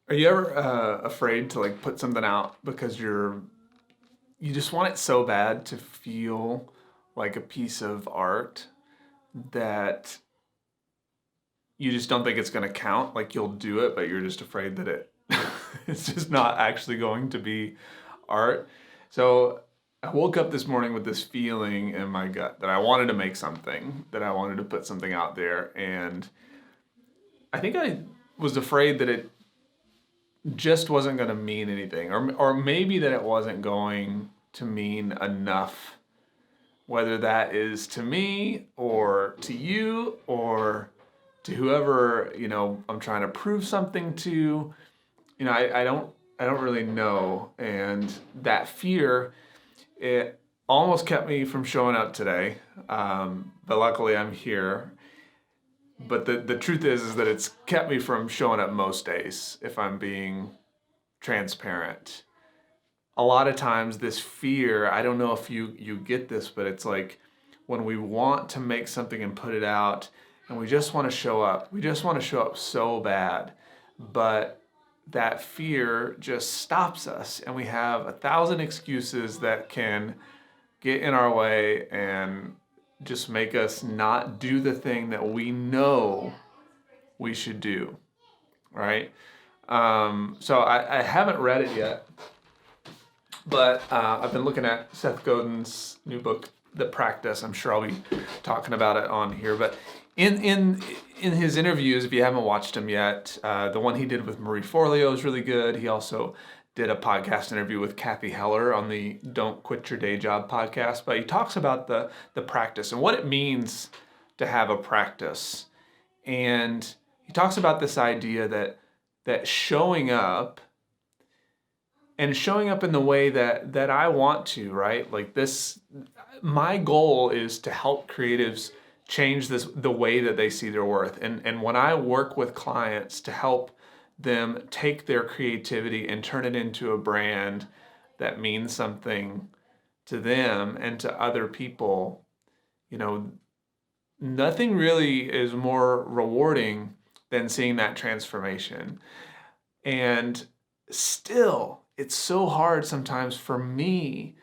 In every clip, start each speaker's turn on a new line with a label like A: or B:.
A: Are you ever afraid to like put something out because you just want it so bad to feel like a piece of art that you just don't think it's going to count? Like you'll do it, but you're just afraid that it's just not actually going to be art. So I woke up this morning with this feeling in my gut that I wanted to make something, that I wanted to put something out there, and I think I was afraid that it just wasn't going to mean anything, or maybe that it wasn't going to mean enough, whether that is to me or to you or to whoever I'm trying to prove something to. I don't really know, and that fear, it almost kept me from showing up today, but luckily I'm here. But the truth is that it's kept me from showing up most days, if I'm being transparent. A lot of times this fear, I don't know if you get this, but it's like when we want to make something and put it out and we just want to show up. We just want to show up so bad. But that fear just stops us and we have 1,000 excuses that can get in our way and just make us not do the thing that we know we should do, right? So I haven't read it yet, but I've been looking at Seth Godin's new book, The Practice. I'm sure I'll be talking about it on here. But in his interviews, if you haven't watched him yet, the one he did with Marie Forleo is really good. He also did a podcast interview with Kathy Heller on the Don't Quit Your Day Job podcast. But he talks about the practice and what it means to have a practice. And he talks about this idea that showing up and showing up in the way that I want to, right? Like this, my goal is to help creatives change the way that they see their worth. And when I work with clients to help them take their creativity and turn it into a brand that means something to them and to other people, you know, nothing really is more rewarding than seeing that transformation. And still, it's so hard sometimes for me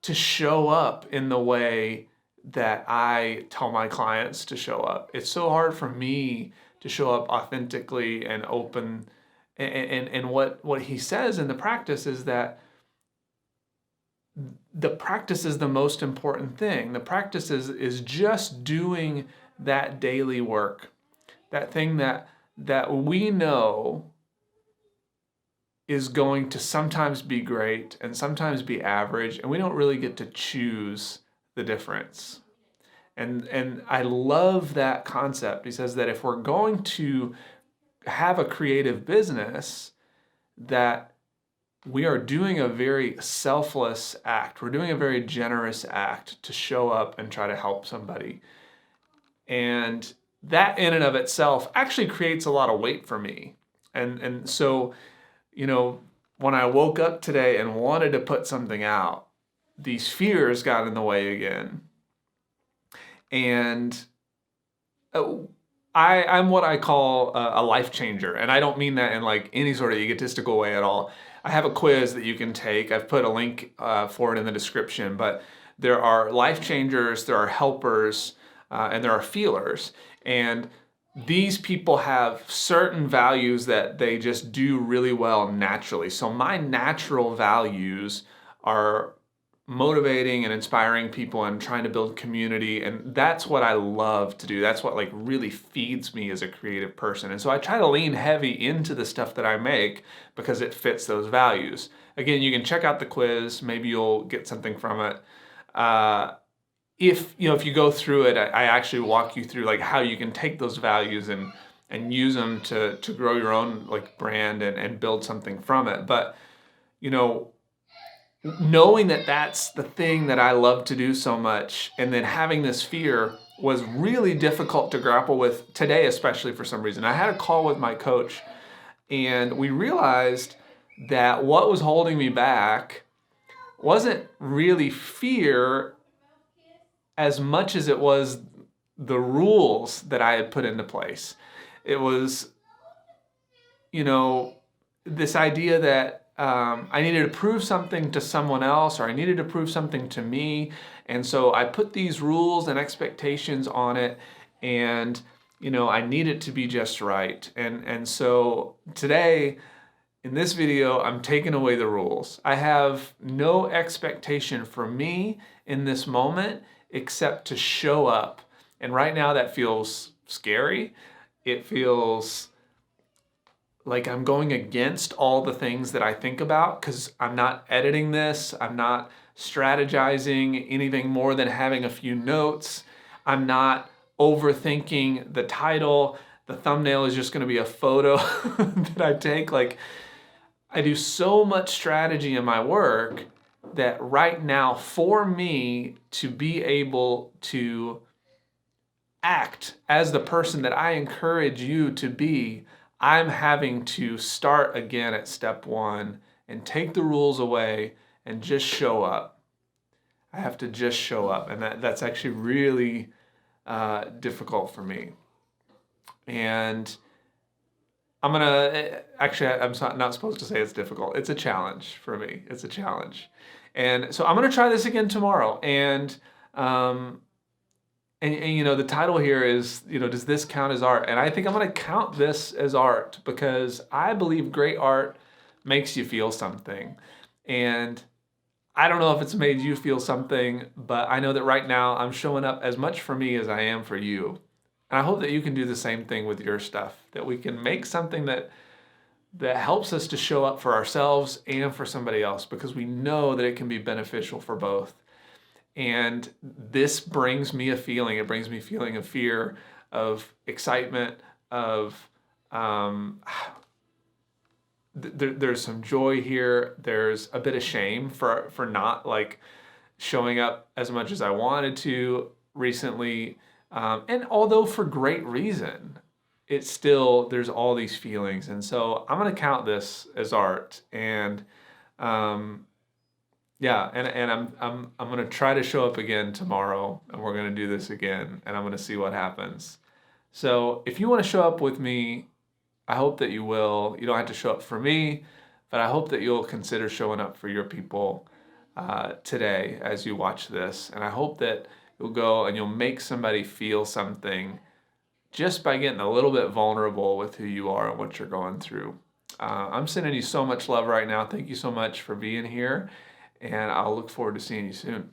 A: to show up in the way that I tell my clients to show up. It's so hard for me to show up authentically and open. And what he says in the practice is that the practice is the most important thing. The practice is just doing that daily work, that thing that we know is going to sometimes be great and sometimes be average, and we don't really get to choose the difference. And I love that concept. He says that if we're going to have a creative business, that we are doing a very selfless act. We're doing a very generous act to show up and try to help somebody. And that in and of itself actually creates a lot of weight for me. And so, when I woke up today and wanted to put something out, these fears got in the way again. And I'm what I call a life changer. And I don't mean that in like any sort of egotistical way at all. I have a quiz that you can take. I've put a link for it in the description. But there are life changers, there are helpers, and there are feelers. And these people have certain values that they just do really well naturally. So my natural values are motivating and inspiring people and trying to build community, and that's what I love to do. That's what like really feeds me as a creative person. And so I try to lean heavy into the stuff that I make because it fits those values. Again, you can check out the quiz, maybe you'll get something from it. If you go through it, I actually walk you through like how you can take those values and use them to grow your own like brand and build something from it. But knowing that that's the thing that I love to do so much, and then having this fear was really difficult to grapple with today, especially for some reason. I had a call with my coach, and we realized that what was holding me back wasn't really fear as much as it was the rules that I had put into place. It was you know, this idea that I needed to prove something to someone else, or I needed to prove something to me. And so I put these rules and expectations on it, and, you know, I need it to be just right. And so today, in this video, I'm taking away the rules. I have no expectation for me in this moment except to show up. And right now that feels scary. It feels like I'm going against all the things that I think about because I'm not editing this. I'm not strategizing anything more than having a few notes. I'm not overthinking the title. The thumbnail is just going to be a photo that I take. Like, I do so much strategy in my work that right now, for me to be able to act as the person that I encourage you to be, I'm having to start again at step one and take the rules away and just show up. I have to just show up, and that's actually really difficult for me. And I'm not supposed to say it's difficult. It's a challenge for me. It's a challenge. And so I'm gonna try this again tomorrow. And you know, the title here is, you know, does this count as art? And I think I'm gonna count this as art because I believe great art makes you feel something. And I don't know if it's made you feel something, but I know that right now I'm showing up as much for me as I am for you. And I hope that you can do the same thing with your stuff, that we can make something that helps us to show up for ourselves and for somebody else, because we know that it can be beneficial for both. And this brings me a feeling. It brings me a feeling of fear, of excitement, of there's some joy here. There's a bit of shame for not like showing up as much as I wanted to recently. And although for great reason, it's still, there's all these feelings. And so I'm going to count this as art. And yeah, and I'm going to try to show up again tomorrow, and we're going to do this again, and I'm going to see what happens. So if you want to show up with me, I hope that you will. You don't have to show up for me, but I hope that you'll consider showing up for your people today as you watch this. And I hope that you'll go and you'll make somebody feel something just by getting a little bit vulnerable with who you are and what you're going through. I'm sending you so much love right now. Thank you so much for being here, and I'll look forward to seeing you soon.